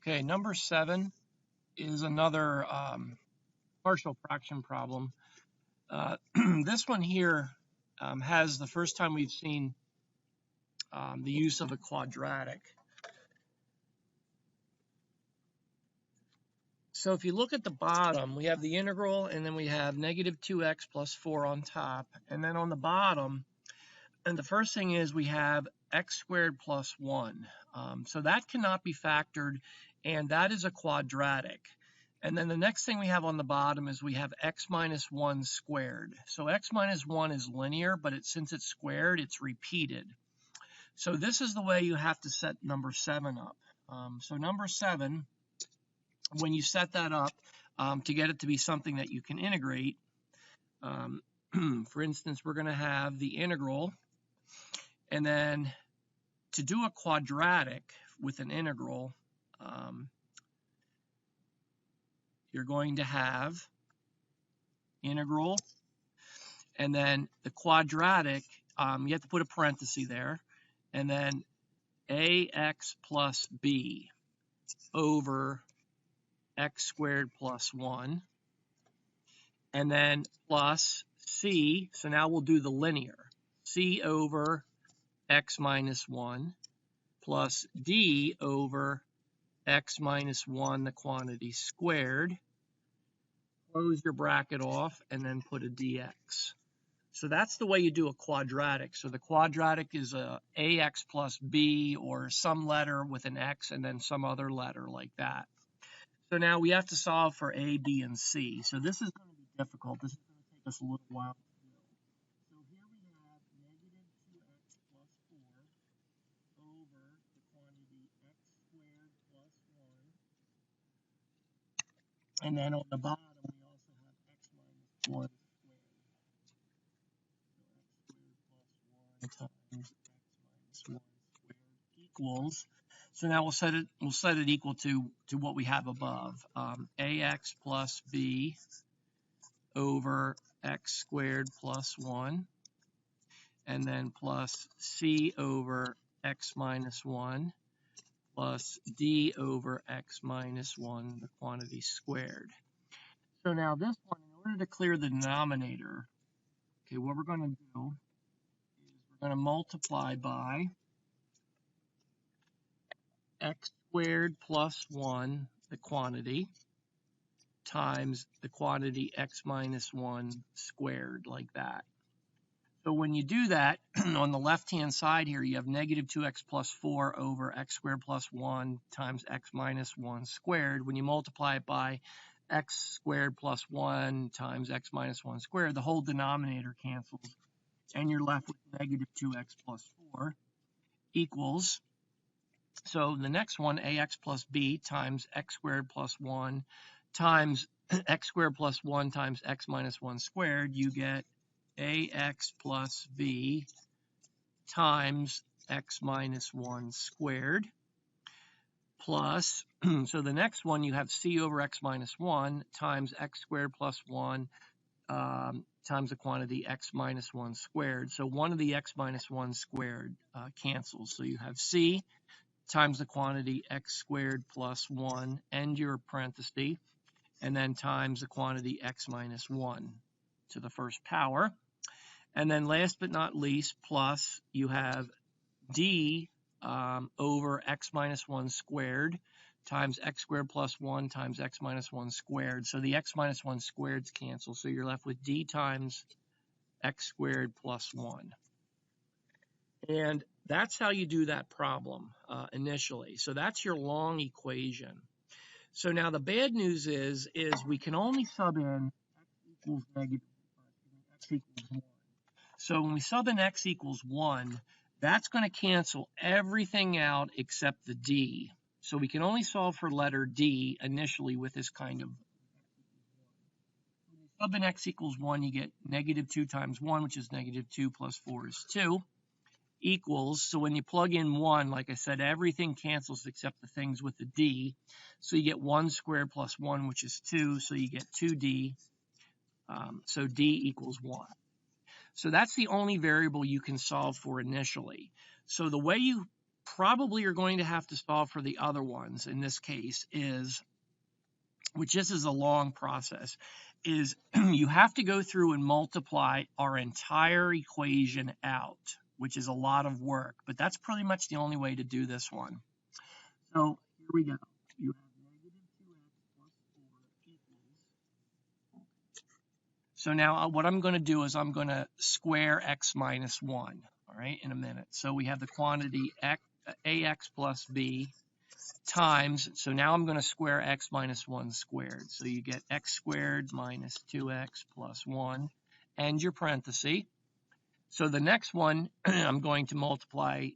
Okay, number 7 is another partial fraction problem. This one here has the first time we've seen the use of a quadratic. So if you look at the bottom, we have the integral, and then we have negative 2x plus 4 on top. And then on the bottom, and the first thing is we have x squared plus 1. So that cannot be factored, and that is a quadratic. And then the next thing we have on the bottom is we have x minus 1 squared. So x minus 1 is linear, but since it's squared, it's repeated. So this is the way you have to set number 7 up. So number 7, when you set that up to get it to be something that you can integrate, for instance, we're going to have the integral, and then to do a quadratic with an integral, you're going to have integral, and then the quadratic, you have to put a parenthesis there, and then ax plus b over x squared plus 1, and then plus c, so now we'll do the linear, c over x minus 1, plus d over x minus 1, the quantity squared. Close your bracket off, and then put a dx. So that's the way you do a quadratic. So the quadratic is a ax plus b, or some letter with an x and then some other letter like that. So now we have to solve for a, b, and c. So this is going to be difficult. This is going to take us a little while to do. So here we have negative 2x plus 4 over the quantity x squared plus 1. And then on the bottom, we also have x minus 1 squared. So x squared plus 1 times x minus 1 squared equals. So now we'll set it equal to what we have above. Ax plus b over x squared plus 1, and then plus c over x minus 1, plus d over x minus 1, the quantity squared. So now this one, in order to clear the denominator, okay, what we're going to do is we're going to multiply by x squared plus 1, the quantity, times the quantity x minus 1 squared, like that. So when you do that, on the left-hand side here, you have negative 2x plus 4 over x squared plus 1 times x minus 1 squared. When you multiply it by x squared plus 1 times x minus 1 squared, the whole denominator cancels, and you're left with negative 2x plus 4 equals, so the next one, ax plus b times x squared plus 1 times x squared plus 1 times x minus 1 squared, you get ax plus b times x minus 1 squared, plus, so the next one, you have c over x minus 1 times x squared plus 1 times the quantity x minus 1 squared. So one of the x minus 1 squared cancels. So you have c times the quantity x squared plus 1, end your parenthesis, and then times the quantity x minus 1 to the first power. And then last but not least, plus you have d over x minus 1 squared times x squared plus 1 times x minus 1 squared. So the x minus 1 squareds cancel, so you're left with d times x squared plus 1. And that's how you do that problem initially. So that's your long equation. So now the bad news is we can only sub in x equals negative, x equals 1. So when we sub in x equals 1, that's going to cancel everything out except the d. So we can only solve for letter d initially with this kind of. When you sub in x equals 1, you get negative 2 times 1, which is negative 2 plus 4 is 2. Equals, so when you plug in 1, like I said, everything cancels except the things with the d. So you get 1 squared plus 1, which is 2, so you get 2d. So d equals 1. So that's the only variable you can solve for initially. So the way you probably you're going to have to solve for the other ones in this case is, which this is a long process, is you have to go through and multiply our entire equation out, which is a lot of work, but that's pretty much the only way to do this one. So here we go. You have negative 2x plus 4 equals. So now what I'm going to do is I'm going to square x minus 1, all right, in a minute. So we have the quantity ax plus b times, so now I'm going to square x minus 1 squared. So you get x squared minus 2x plus 1, and your parenthesis. So the next one, I'm going to multiply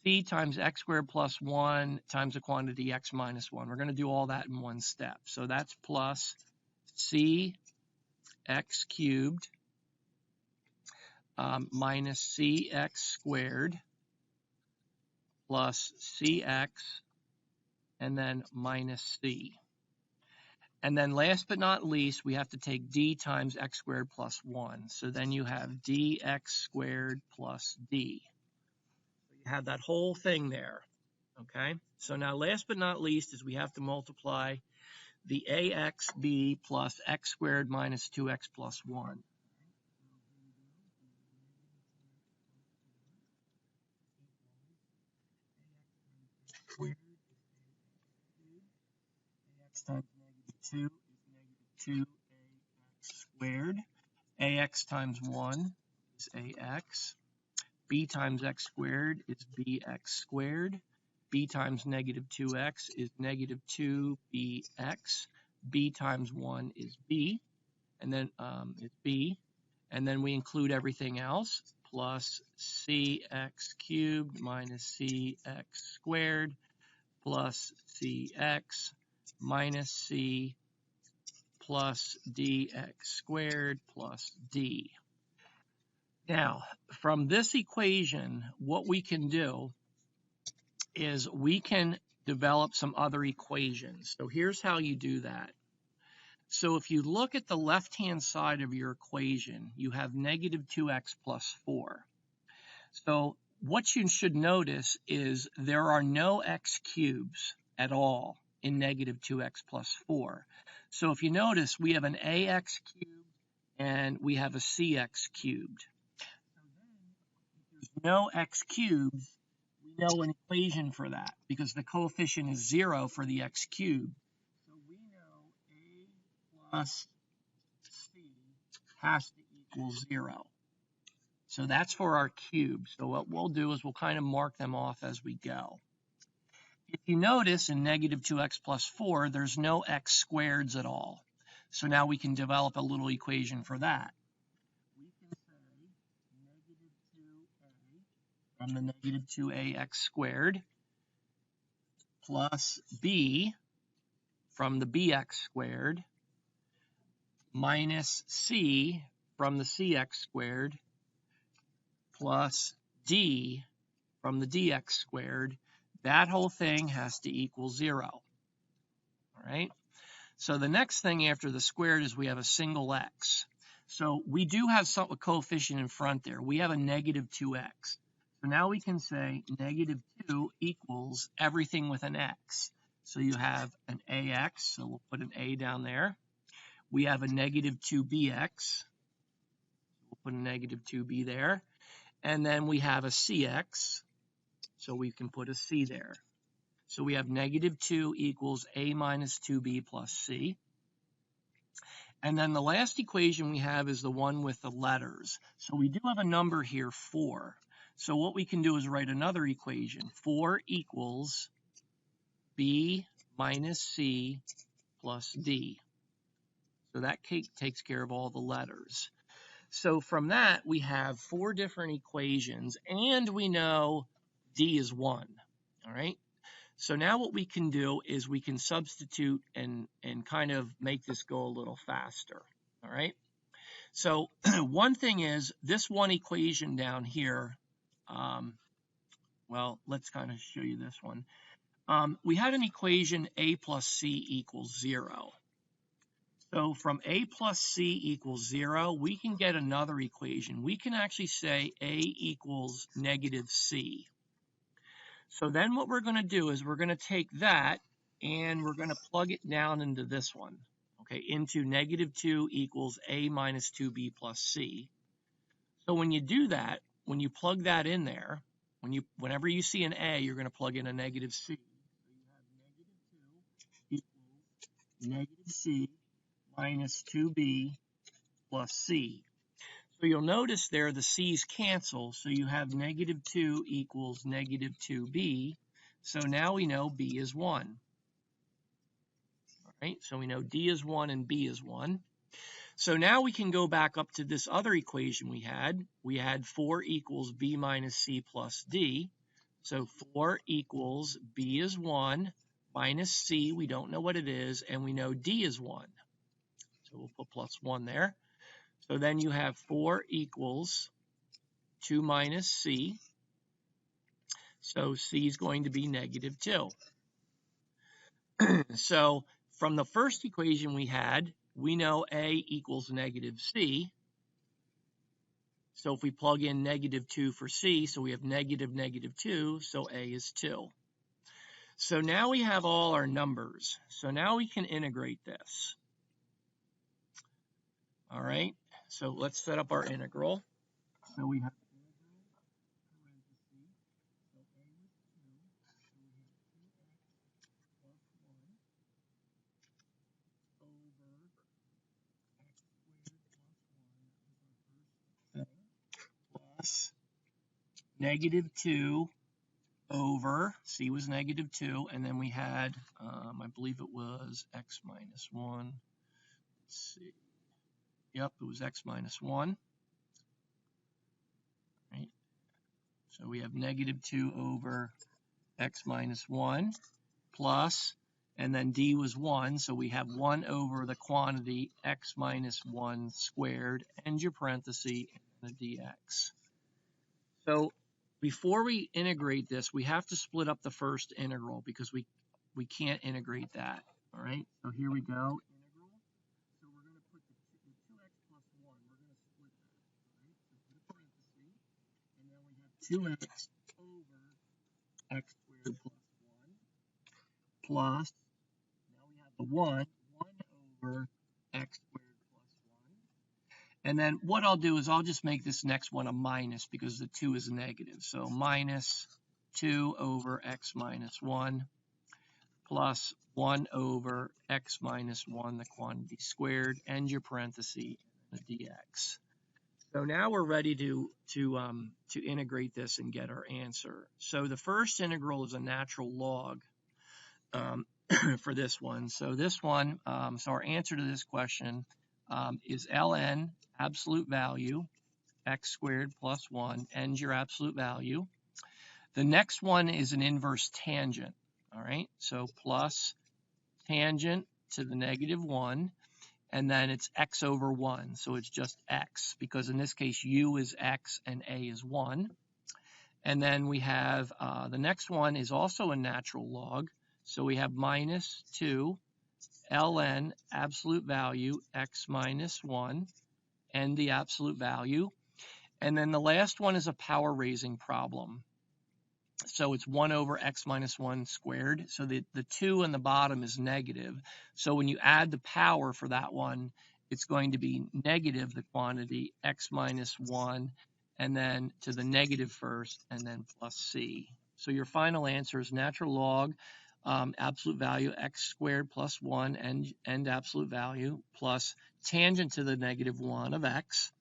c times x squared plus 1 times the quantity x minus 1. We're going to do all that in one step. So that's plus c x cubed minus cx squared plus cx and then minus c. And then last but not least, we have to take d times x squared plus 1. So then you have dx squared plus d. You have that whole thing there, okay? So now last but not least is we have to multiply the axb plus x squared minus 2x plus 1. Ax times negative 2 is negative 2ax squared. Ax times 1 is ax. B times x squared is bx squared. B times negative 2x is negative 2bx. B times 1 is b, and then it's b, and then we include everything else, plus cx cubed minus cx squared plus cx minus c plus dx squared plus d. Now, from this equation, what we can do is we can develop some other equations. So here's how you do that. So if you look at the left-hand side of your equation, you have negative 2x plus 4. So what you should notice is there are no x cubes at all in negative 2x plus 4. So if you notice, we have an ax cubed and we have a cx cubed. No x cubed, we know an equation for that because the coefficient is 0 for the x cubed. So we know a plus c has to equal 0. So that's for our cubes. So what we'll do is we'll kind of mark them off as we go. If you notice in negative 2x plus 4, there's no x squareds at all. So now we can develop a little equation for that. From the negative 2ax squared plus b from the bx squared minus c from the cx squared plus d from the dx squared. That whole thing has to equal 0. All right? So the next thing after the squared is we have a single x. So we do have a coefficient in front there. We have a negative 2x. So now we can say negative 2 equals everything with an x. So you have an ax, so we'll put an a down there. We have a negative 2bx. We'll put a negative 2b there. And then we have a cx, so we can put a c there. So we have negative 2 equals a minus 2b plus c. And then the last equation we have is the one with the letters. So we do have a number here, 4. So what we can do is write another equation. 4 equals b minus c plus d. So that takes care of all the letters. So from that, we have 4 different equations, and we know d is 1. All right? So now what we can do is we can substitute and kind of make this go a little faster. All right? So one thing is this one equation down here, well, let's kind of show you this one. We had an equation a plus c equals 0. So from a plus c equals 0, we can get another equation. We can actually say a equals negative c. So then what we're going to do is we're going to take that and we're going to plug it down into this one, okay, into -2 equals a minus 2b plus c. So when you do that, when you plug that in there, whenever you see an a, you're going to plug in a negative c. So you have -2 equals -c minus 2b plus c. So you'll notice there the c's cancel, so you have -2 equals -2b. So now we know b is 1. All right, so we know d is 1 and b is 1. So now we can go back up to this other equation we had. We had 4 equals b minus c plus d. So 4 equals b is 1 minus c, we don't know what it is, and we know d is 1. So we'll put plus 1 there. So then you have 4 equals 2 minus c. So c is going to be -2. So from the first equation we had, we know a equals -c. So if we plug in -2 for c, so we have -2, so a is 2. So now we have all our numbers. So now we can integrate this. All right, so let's set up our integral. So we have plus -2 over, c was -2, and then we had, I believe it was x minus 1. Let's see. Yep, it was x minus 1. Right. So we have -2 over x minus 1 plus, and then d was 1, so we have 1 over the quantity x minus 1 squared, end your parenthesis, and a dx. So before we integrate this, we have to split up the first integral because we can't integrate that. All right, so here we go. Integral. So we're going to put the 2x plus 1. We're going to split that. All right, so put a parenthesis, and then we have 2x over x squared plus 1 plus, now we have the 1 over x squared. And then what I'll do is I'll just make this next one a minus because the 2 is negative. So minus 2 over x minus 1 plus 1 over x minus 1, the quantity squared, end your parenthesis, the dx. So now we're ready to integrate this and get our answer. So the first integral is a natural log for this one. So this one, so our answer to this question is ln absolute value x squared plus 1, end your absolute value. The next one is an inverse tangent. All right, so plus tangent to the -1, and then it's x over 1, so it's just x, because in this case u is x and a is 1. And then we have the next one is also a natural log, so we have minus 2 ln absolute value x minus 1, and the absolute value. And then the last one is a power raising problem. So it's 1 over x minus 1 squared. So the 2 in the bottom is negative. So when you add the power for that one, it's going to be negative the quantity x minus 1, and then to the negative first, and then plus c. So your final answer is natural log absolute value x squared plus 1 and absolute value plus tangent to the -1 of x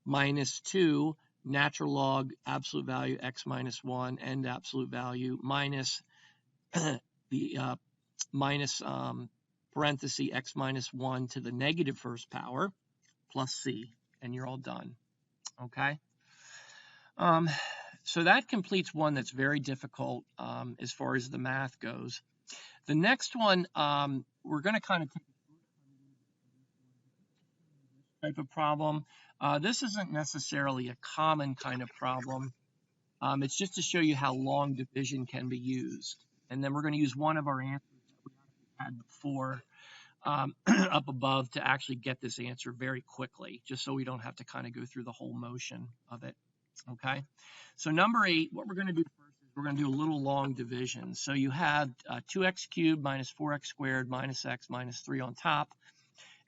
minus 2 natural log absolute value x minus 1 and absolute value minus the minus parenthesis x minus 1 to the negative first power plus c, and you're all done. Okay. So that completes one that's very difficult as far as the math goes. The next one, we're going to kind of take a type of problem. This isn't necessarily a common kind of problem. It's just to show you how long division can be used. And then we're going to use one of our answers that we had before up above to actually get this answer very quickly, just so we don't have to kind of go through the whole motion of it. Okay, so number 8, what we're going to do first is We're going to do a little long division. So you have 2x cubed minus 4x squared minus x minus 3 on top.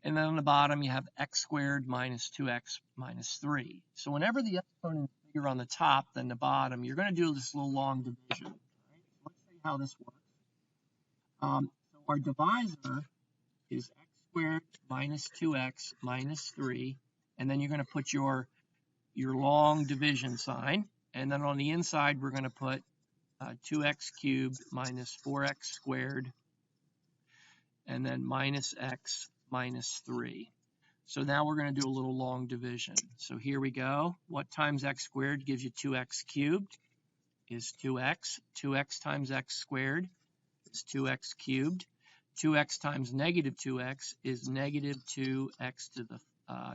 And then on the bottom, you have x squared minus 2x minus 3. So whenever the exponent is bigger on the top than the bottom, you're going to do this little long division. All right? So let's see how this works. So our divisor is x squared minus 2x minus 3. And then you're going to put your long division sign. And then on the inside, we're going to put 2x cubed minus 4x squared, and then minus x minus 3. So now we're going to do a little long division. So here we go. What times x squared gives you 2x cubed is 2x. 2x times x squared is 2x cubed. 2x times negative 2x is negative 2x to the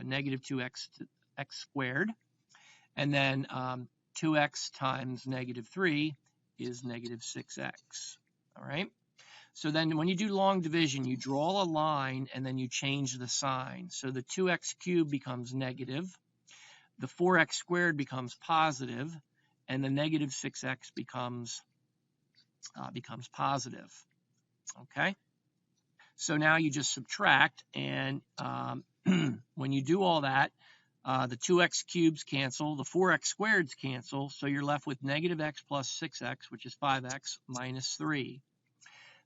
negative 2x to x squared. And then 2x times negative 3 is negative 6x. All right? So then when you do long division, you draw a line and then you change the sign. So the 2x cubed becomes negative, the 4x squared becomes positive, and the negative 6x becomes positive. Okay? So now you just subtract, and when you do all that, the 2x cubes cancel, the 4x squareds cancel, so you're left with negative x plus 6x, which is 5x minus 3.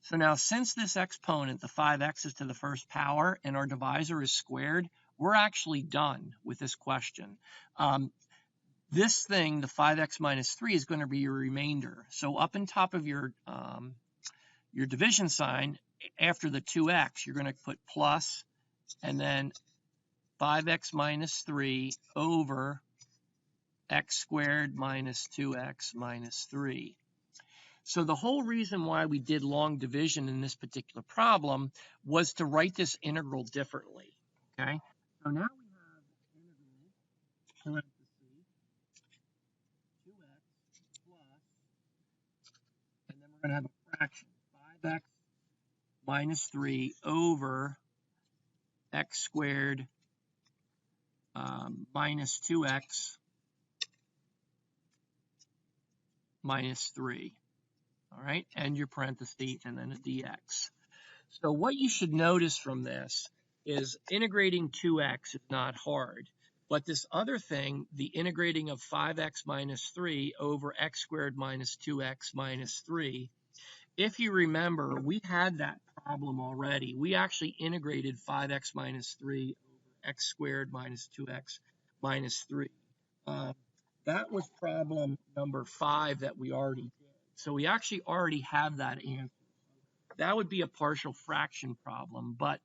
So now since this exponent, the 5x, is to the first power and our divisor is squared, we're actually done with this question. This thing, the 5x minus 3, is going to be your remainder. So up on top of your division sign, after the 2x, you're going to put plus, and then 5x minus 3 over x squared minus 2x minus 3. So the whole reason why we did long division in this particular problem was to write this integral differently. Okay? So now we have integral parentheses 2x plus, and then we're going to have a fraction, 5x minus 3 over x squared minus 2x minus 3. All right, and your parenthesis, and then a dx. So what you should notice from this is integrating 2x is not hard, but this other thing, the integrating of 5x minus 3 over x squared minus 2x minus 3, if you remember, we had that problem already. We actually integrated 5x minus 3 over x squared minus 2x minus 3. That was problem number 5 that we already did. So we actually already have that answer. That would be a partial fraction problem, but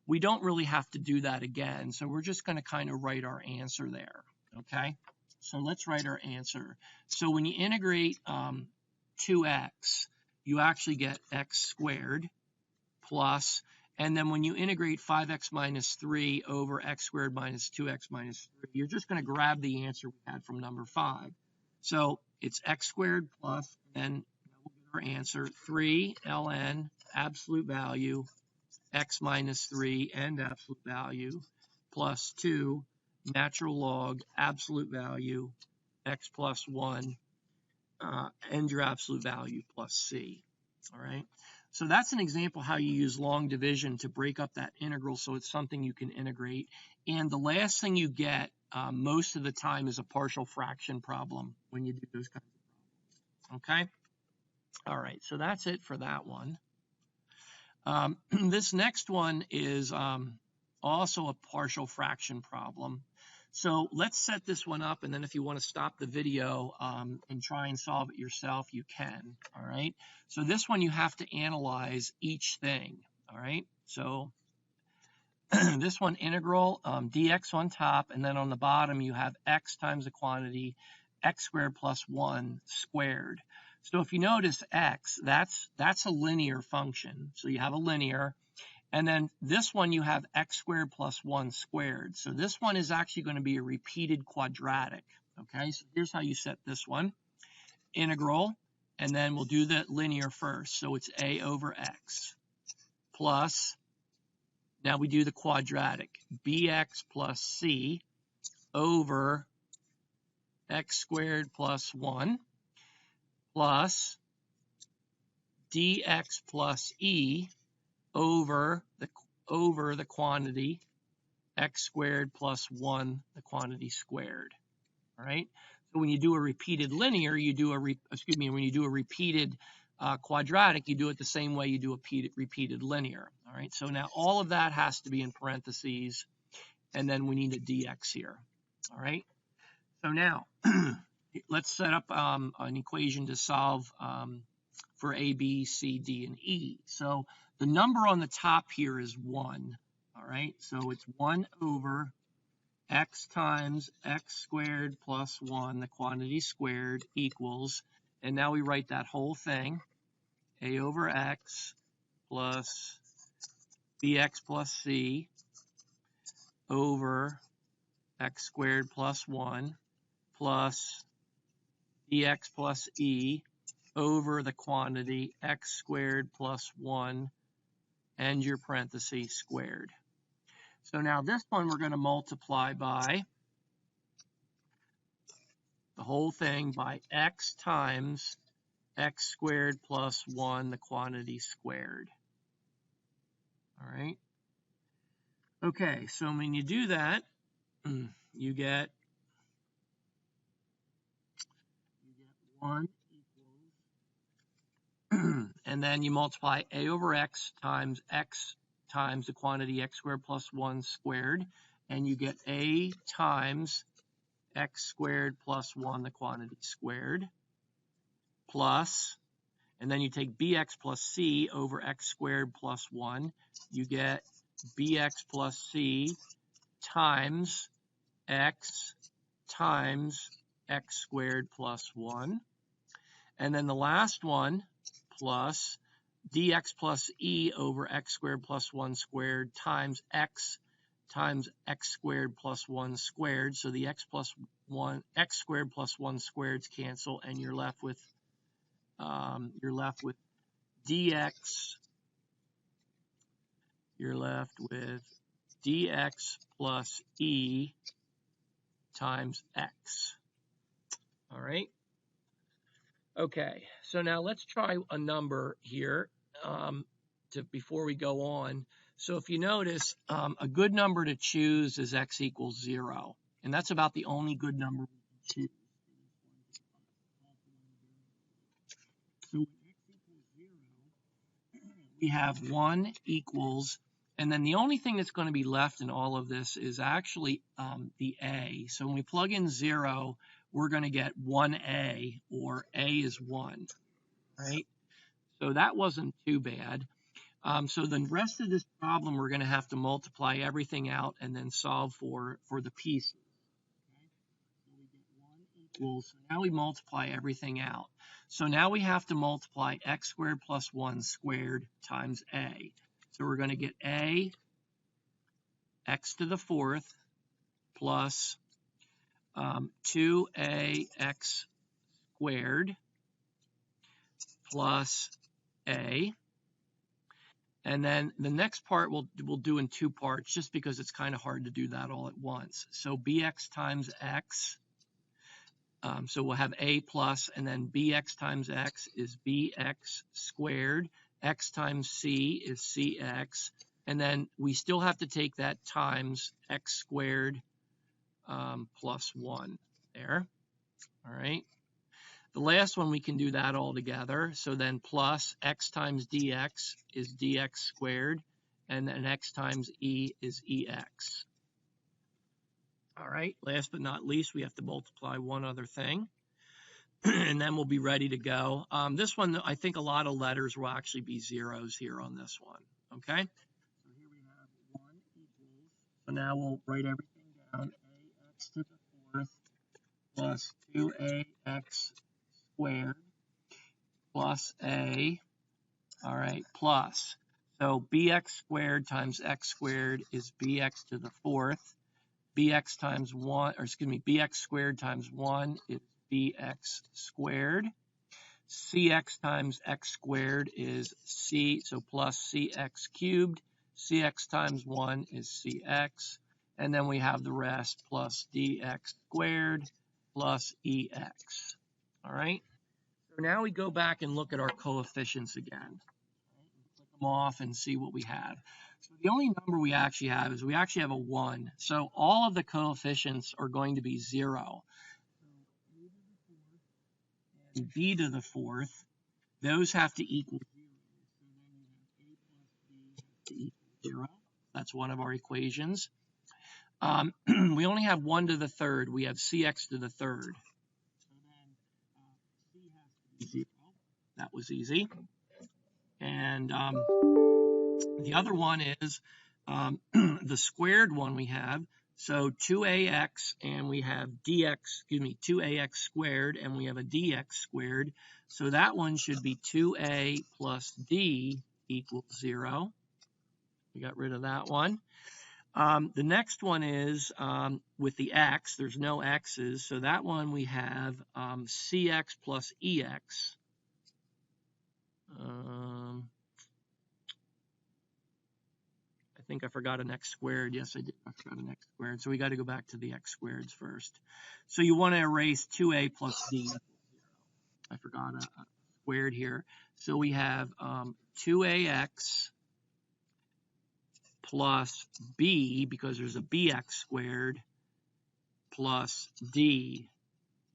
we don't really have to do that again. So we're just going to kind of write our answer there, okay? So let's write our answer. So when you integrate 2x, you actually get x squared plus, and then when you integrate 5x minus 3 over x squared minus 2x minus 3, you're just going to grab the answer we had from number 5. So it's x squared plus, and we'll get our answer, 3 ln absolute value x minus 3 and absolute value plus 2 natural log absolute value x plus 1 and your absolute value plus c. All right. So that's an example how you use long division to break up that integral so it's something you can integrate. And the last thing you get most of the time is a partial fraction problem when you do those kinds of problems. Okay? All right, so that's it for that one. This next one is also a partial fraction problem. So let's set this one up, and then if you want to stop the video and try and solve it yourself, you can. All right. So this one you have to analyze each thing. All right. So this one integral dx on top, and then on the bottom you have x times the quantity x squared plus 1 squared. So if you notice x, that's a linear function. So you have a linear. And then this one you have x squared plus 1 squared. So this one is actually going to be a repeated quadratic. Okay, so here's how you set this one. Integral, and then we'll do the linear first. So it's a over x plus, now we do the quadratic, bx plus c over x squared plus 1 plus dx plus e over the quantity x squared plus 1, the quantity squared. All right. So when you do a repeated linear, you do when you do a repeated quadratic, you do it the same way you do a repeated linear. All right. So now all of that has to be in parentheses, and then we need a dx here. All right. So now let's set up an equation to solve for a, b, c, d, and e. So the number on the top here is 1. All right. So it's 1 over x times x squared plus 1, the quantity squared, equals, and now we write that whole thing, a over x plus bx plus c over x squared plus 1 plus dx plus e over the quantity x squared plus 1 and your parentheses squared. So now this one we're going to multiply by the whole thing by x times x squared plus 1, the quantity squared. All right. Okay, so when you do that, you get 1 equals, and then you multiply a over x times the quantity x squared plus 1 squared, and you get a times x squared plus 1, the quantity squared, plus, and then you take bx plus c over x squared plus 1, you get bx plus c times x squared plus 1. And then the last one, plus dx plus e over x squared plus 1 squared times x squared plus 1 squared. So the x squared plus 1 squareds cancel, and you're left with dx plus e times x. All right. Okay, so now let's try a number here before we go on. So if you notice, a good number to choose is x equals 0, and that's about the only good number we can choose. So when x equals 0, we have 1 equals, and then the only thing that's going to be left in all of this is actually the a. So when we plug in 0, we're going to get 1a, or a is 1, right? So that wasn't too bad. So the rest of this problem, we're going to have to multiply everything out and then solve for the pieces. Okay? So we get 1 equals, so now we multiply everything out. So now we have to multiply x squared plus 1 squared times a. So we're going to get a x to the 4th plus 2ax squared plus a. And then the next part we'll do in 2 parts, just because it's kind of hard to do that all at once. So bx times x, so we'll have a plus, and then bx times x is bx squared, x times c is cx, and then we still have to take that times x squared plus 1 there. All right. The last one, we can do that all together. So then plus x times dx is dx squared, and then x times e is ex. All right, last but not least, we have to multiply one other thing, and then we'll be ready to go. This one, I think a lot of letters will actually be zeros here on this one, okay? So here we have 1 equals, so now we'll write everything down, ax to the 4th plus 2ax squared plus a, all right, plus. So bx squared times x squared is bx to the 4th. Bx times 1, or excuse me, bx squared times 1 is bx squared. Cx times x squared is c, so plus cx cubed. Cx times 1 is cx. And then we have the rest plus dx squared plus ex. All right. So So now we go back and look at our coefficients again. Click them off and see what we have. So the only number we actually have is we actually have a 1. So all of the coefficients are going to be 0. And b to the 4th, those have to equal 0. That's one of our equations. We only have 1 to the 3rd. We have cx to the 3rd. So then c has to be 0. That was easy. And the other one is the squared one we have. So 2ax and we have dx, 2ax squared and we have a dx squared. So that one should be 2a plus d equals 0. We got rid of that one. The next one is with the x. There's no x's. So that one we have cx plus ex. I think I forgot an x squared. Yes, I did. I forgot an x squared. So we got to go back to the x squareds first. So you want to erase 2a plus d. I forgot a squared here. So we have 2ax plus b, because there's a bx squared, plus d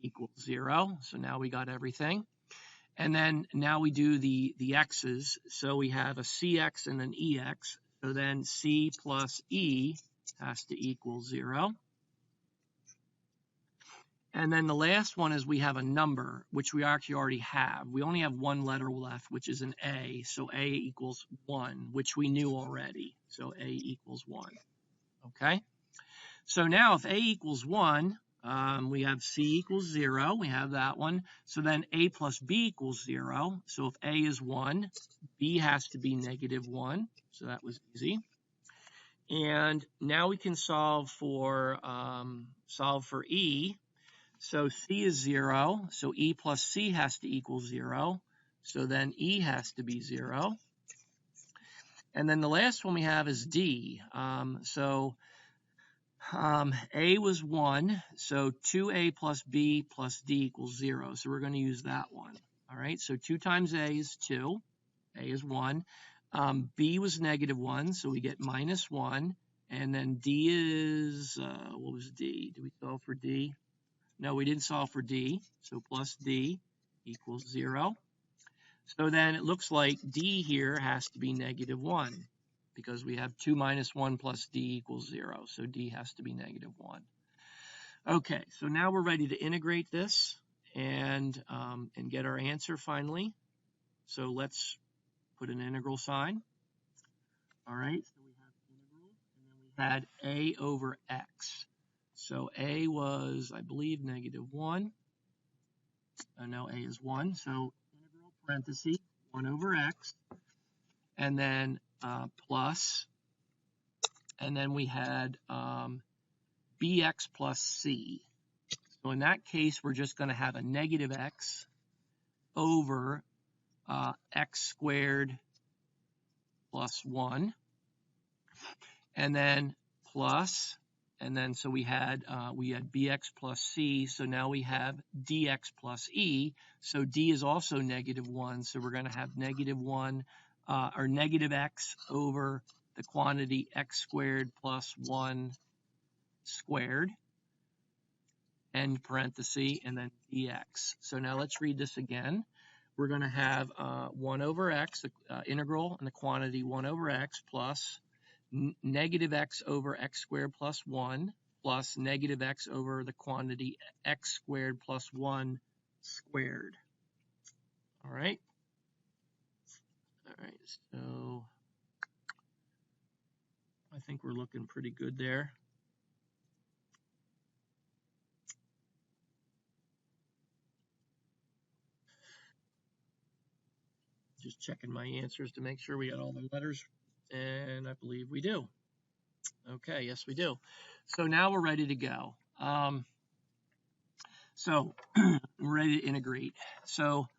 equals 0. So now we got everything. And then now we do the x's. So we have a cx and an ex. So then c plus e has to equal 0. And then the last one is we have a number, which we actually already have. We only have one letter left, which is an a. So a equals 1, which we knew already. So a equals 1. Okay? So now if a equals 1, we have c equals 0. We have that one. So then a plus b equals 0. So if a is 1, b has to be -1. So that was easy. And now we can solve for e. So c is 0. So e plus c has to equal 0. So then e has to be 0. And then the last one we have is d. A was 1, so 2a plus b plus d equals 0. So we're going to use that one. All right, so 2 times a is 2. A is 1. B was -1, so we get -1. And then d is, what was d? Did we solve for d? No, we didn't solve for d. So plus d equals 0. So then it looks like d here has to be -1. Because we have 2 minus 1 plus d equals 0. So d has to be -1. Okay, so now we're ready to integrate this and get our answer finally. So let's put an integral sign. All right, so we have integral, and then we had a over x. So a was, I believe, -1. No, a is 1. So integral parentheses 1 over x. And then plus, and then we had bx plus c. So in that case, we're just going to have a -x over x squared plus 1. And then plus, and then so we had bx plus c, so now we have dx plus e. So d is also -1, so we're going to have -1 or -x over the quantity x squared plus 1 squared, end parenthesis, and then dx. So now let's read this again. We're going to have 1 over x, the integral and the quantity 1 over x plus -x over x squared plus 1 plus -x over the quantity x squared plus 1 squared. All right. All right, so I think we're looking pretty good there. Just checking my answers to make sure we got all the letters, and I believe we do. Okay, yes we do. So now we're ready to go. So we're ready to integrate. So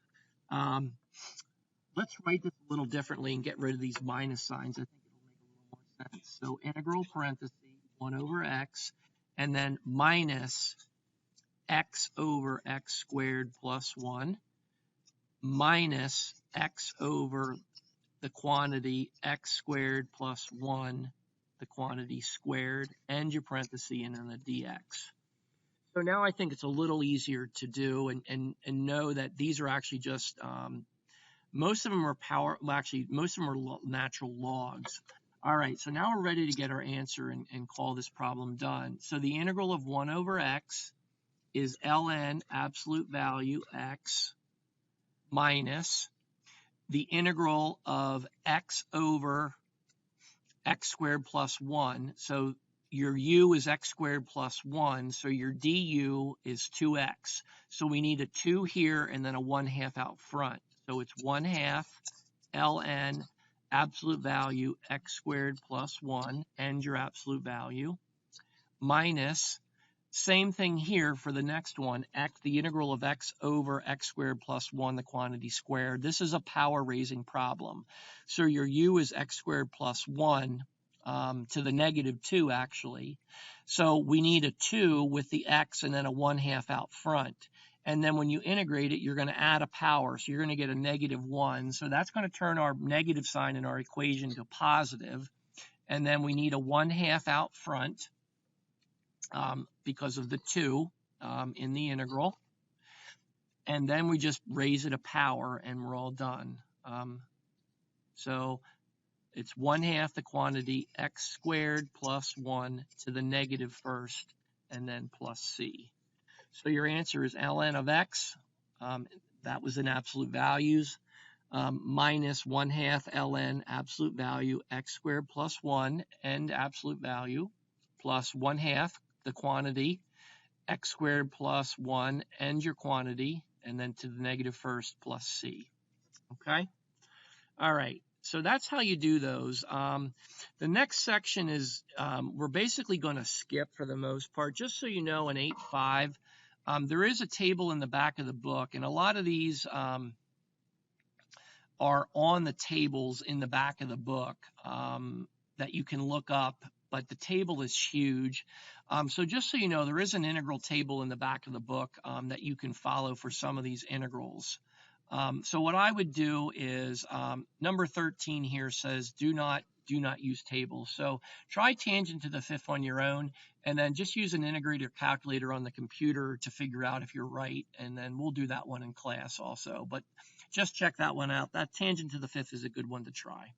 let's write this a little differently and get rid of these minus signs. I think it'll make a little more sense. So integral parentheses 1 over x, and then minus x over x squared plus 1. minus x over the quantity x squared plus 1, the quantity squared, and your parenthesis and then the dx. So now I think it's a little easier to do and know that these are actually just, most of them are most of them are natural logs. All right, so now we're ready to get our answer and call this problem done. So the integral of 1 over x is ln absolute value x minus the integral of x over x squared plus 1. So your u is x squared plus 1, so your du is 2x. So we need a 2 here and then a 1/2 out front. So it's 1/2 ln absolute value x squared plus 1 and your absolute value minus, same thing here for the next one, the integral of x over x squared plus 1, the quantity squared. This is a power raising problem. So your u is x squared plus 1 to the negative 2, actually. So we need a 2 with the x and then a 1/2 out front. And then when you integrate it, you're going to add a power. So you're going to get a negative 1. So that's going to turn our negative sign in our equation to positive. And then we need a 1/2 out front because of the 2 in the integral. And then we just raise it a power and we're all done. So it's 1/2 the quantity x squared plus 1 to the negative first and then plus c. So your answer is ln of x, that was in absolute values, minus 1/2 ln absolute value x squared plus 1 and absolute value plus 1/2 the quantity x squared plus 1 and your quantity and then to the negative first plus c. Okay? All right. So that's how you do those. The next section is we're basically going to skip for the most part. Just so you know, in 8.5, there is a table in the back of the book, and a lot of these are on the tables in the back of the book that you can look up, but the table is huge. So just so you know, there is an integral table in the back of the book that you can follow for some of these integrals. So what I would do is number 13 here says do not use tables. So try tangent to the fifth on your own, and then just use an integrator calculator on the computer to figure out if you're right, and then we'll do that one in class also. But just check that one out. That tangent to the fifth is a good one to try.